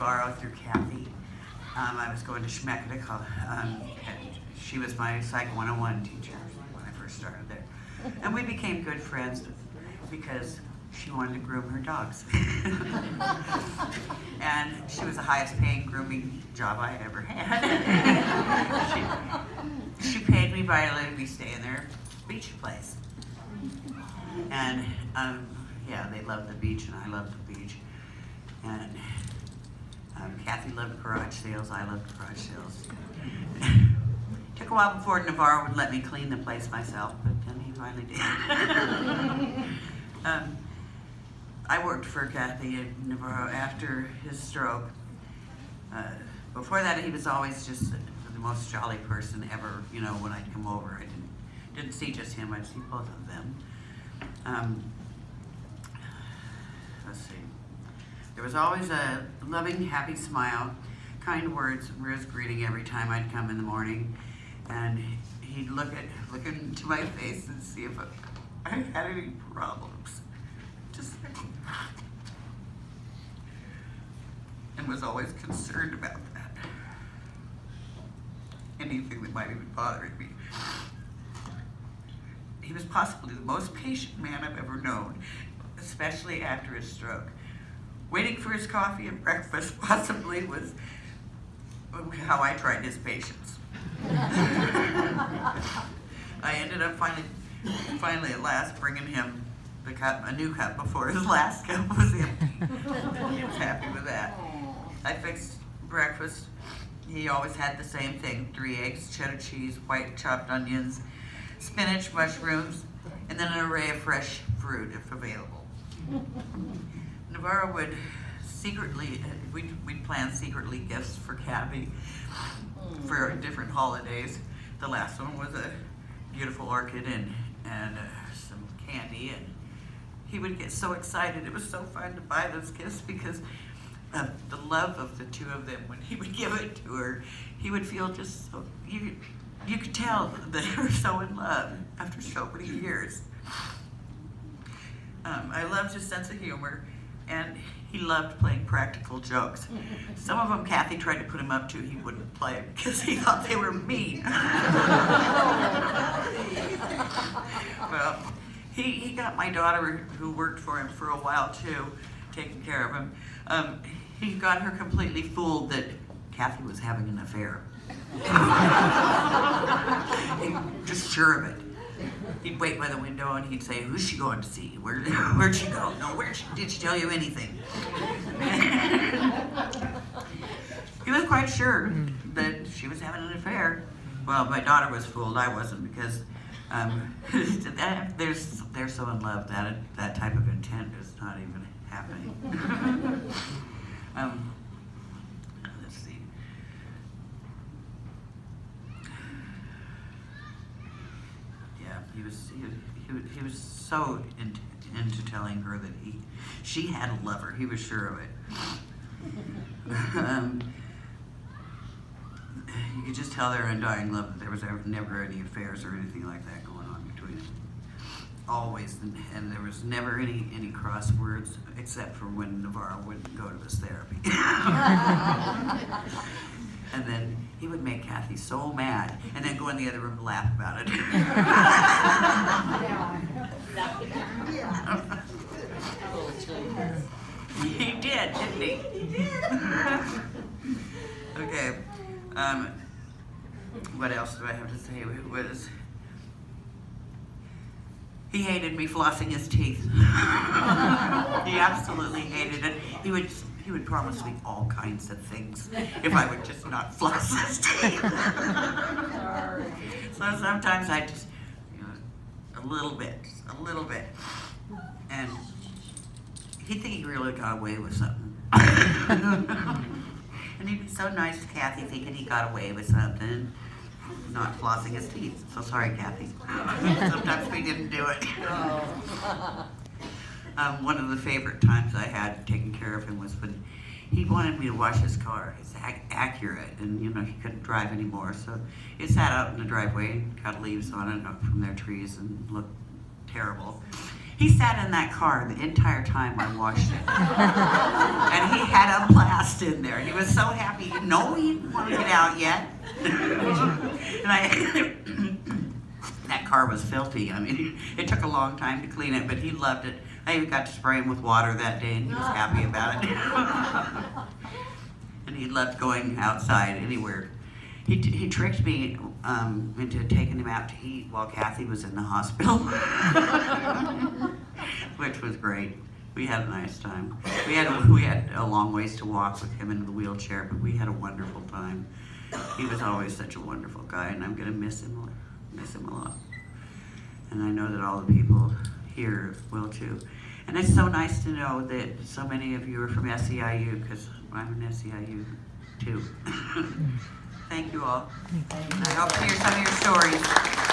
Navarro through Kathy. I was going to Schmeckle, and she was my Psych 101 teacher when I first started there. And we became good friends because she wanted to groom her dogs. And she was the highest paying grooming job I ever had. she paid me by letting me stay in their beach place. And yeah, they loved the beach and I loved the beach. And Kathy loved garage sales, I loved garage sales. Took a while before Navarro would let me clean the place myself, but then he finally did. I worked for Kathy and Navarro after his stroke. Before that, he was always just the most jolly person ever. You know, when I'd come over, I didn't see just him, I'd see both of them. Let's see. There was always a loving, happy smile, kind words from his greeting every time I'd come in the morning. And he'd look into my face and see if I had any problems. Just and was always concerned about that. Anything that might have been bothering me. He was possibly the most patient man I've ever known, especially after his stroke. Waiting for his coffee and breakfast possibly was how I tried his patience. I ended up finally at last bringing him a new cup before his last cup was empty. He was happy with that. I fixed breakfast. He always had the same thing: 3 eggs, cheddar cheese, white chopped onions, spinach, mushrooms, and then an array of fresh fruit if available. Navarro would secretly, we'd plan secretly gifts for Kathy for different holidays. The last one was a beautiful orchid and some candy, and he would get so excited. It was so fun to buy those gifts because of the love of the two of them. When he would give it to her, he would feel just so, you could tell that they were so in love after so many years. I loved his sense of humor, and he loved playing practical jokes. Some of them Kathy tried to put him up to, he wouldn't play them because he thought they were mean. Well, he got my daughter, who worked for him for a while too, taking care of him. He got her completely fooled that Kathy was having an affair. Just sure of it. He'd wait by the window and he'd say, "Who's she going to see? Where'd she go? No, did she tell you anything?" He was quite sure that she was having an affair. Well, my daughter was fooled. I wasn't, because they're so in love that that type of intent is not even happening. Let's see. He was so into telling her that she had a lover. He was sure of it. You could just tell their undying love, that there was never any affairs or anything like that going on between them. Always, and there was never any cross words, except for when Navarro wouldn't go to his therapy. And then he would make Kathy so mad, and then go in the other room and laugh about it. He did, didn't he? He did. Okay. What else do I have to say? It was, he hated me flossing his teeth. He absolutely hated it. He would promise me all kinds of things if I would just not floss his teeth. So sometimes I just, a little bit. And he'd think he really got away with something. And he'd be so nice to Kathy, thinking he got away with something, not flossing his teeth. So sorry, Kathy. Sometimes we didn't do it. One of the favorite times I had taking care of him was when he wanted me to wash his car. It's accurate, and he couldn't drive anymore, so he sat out in the driveway and cut leaves on it from their trees and looked terrible. He sat in that car the entire time I washed it. And he had a blast. lost in there. He was so happy. No, he didn't want to get out yet. That car was filthy. I mean, it took a long time to clean it, but he loved it. I even got to spray him with water that day, and he was happy about it. And he loved going outside anywhere. He tricked me into taking him out to eat while Kathy was in the hospital, which was great. We had a nice time. We had a long ways to walk with him in the wheelchair, but we had a wonderful time. He was always such a wonderful guy, and I'm gonna miss him a lot. And I know that all the people here will too. And it's so nice to know that so many of you are from SEIU, because I'm an SEIU too. Thank you all. I hope to hear some of your stories.